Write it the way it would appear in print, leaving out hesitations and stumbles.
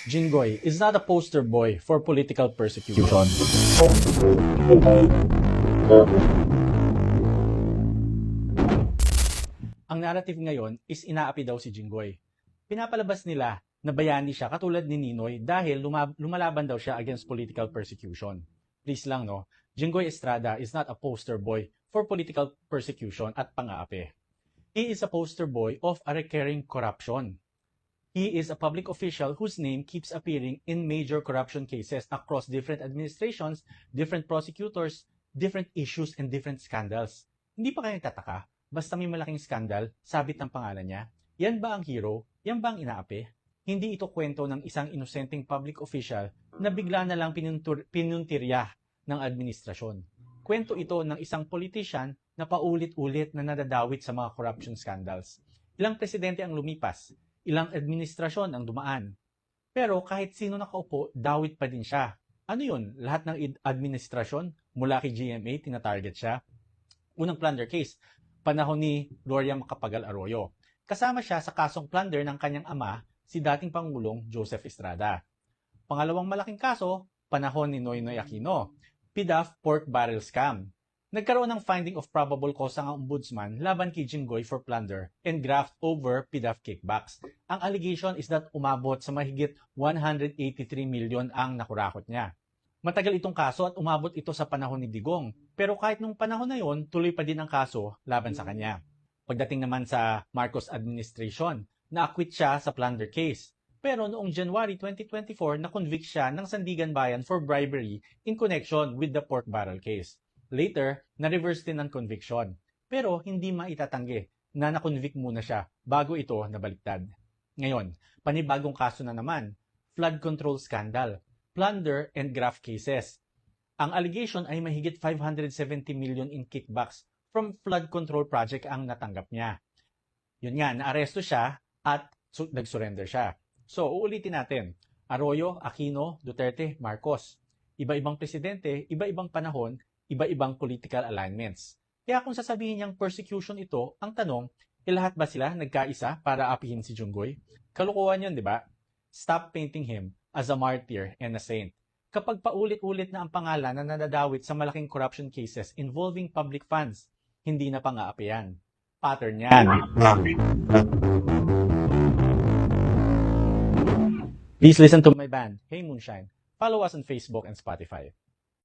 Jinggoy is not a poster boy for political persecution. Ang narrative ngayon is inaapi daw si Jinggoy. Pinapalabas nila na bayani siya katulad ni Ninoy dahil lumalaban daw siya against political persecution. Please lang no, Jinggoy Estrada is not a poster boy for political persecution at pang-aapi. He is a poster boy of a recurring corruption. He is a public official whose name keeps appearing in major corruption cases across different administrations, different prosecutors, different issues, and different scandals. Hindi pa kayo tataka? Basta may malaking skandal, sabit ng pangalan niya. Yan ba ang hero? Yan ba ang inaapi? Hindi ito kwento ng isang inosenteng public official na bigla na lang pinuntirya ng administrasyon. Kwento ito ng isang politician na paulit-ulit na nadadawit sa mga corruption scandals. Ilang presidente ang lumipas, ilang administrasyon ang dumaan. Pero kahit sino nakaupo, dawit pa din siya. Ano yun? Lahat ng administrasyon, mula kay GMA, tinatarget siya. Unang plunder case, panahon ni Gloria Macapagal Arroyo. Kasama siya sa kasong plunder ng kanyang ama, si dating Pangulong Joseph Estrada. Pangalawang malaking kaso, panahon ni Noynoy Aquino, PDAF pork barrel scam. Nagkaroon ng finding of probable cause ang ombudsman laban kay Jinggoy for plunder and graft over PDAF kickbacks. Ang allegation is that umabot sa mahigit 183 million ang nakurakot niya. Matagal itong kaso at umabot ito sa panahon ni Digong. Pero kahit nung panahon na yon, tuloy pa din ang kaso laban sa kanya. Pagdating naman sa Marcos administration, na-acquit siya sa plunder case. Pero noong January 2024, na-convict siya ng Sandigan Bayan for bribery in connection with the pork barrel case. Later, na-reverse din ang conviction. Pero hindi maitatanggi na na-convict muna siya bago ito nabaliktad. Ngayon, panibagong kaso na naman, flood control scandal, plunder and graft cases. Ang allegation ay mahigit 570 million in kickbacks from flood control project ang natanggap niya. Yun nga, naaresto siya at nag-surrender siya. So, uulitin natin. Arroyo, Aquino, Duterte, Marcos. Iba-ibang presidente, iba-ibang panahon, iba-ibang political alignments. Kaya kung sasabihin niyang persecution ito, ang tanong, lahat ba sila nagkaisa para apihin si Jinggoy? Kalukuhan yun, di ba? Stop painting him as a martyr and a saint. Kapag paulit-ulit na ang pangalan na nadadawit sa malaking corruption cases involving public funds, hindi na pang-aapihan. Pattern yan. Please listen to my band, Hey Moonshine. Follow us on Facebook and Spotify.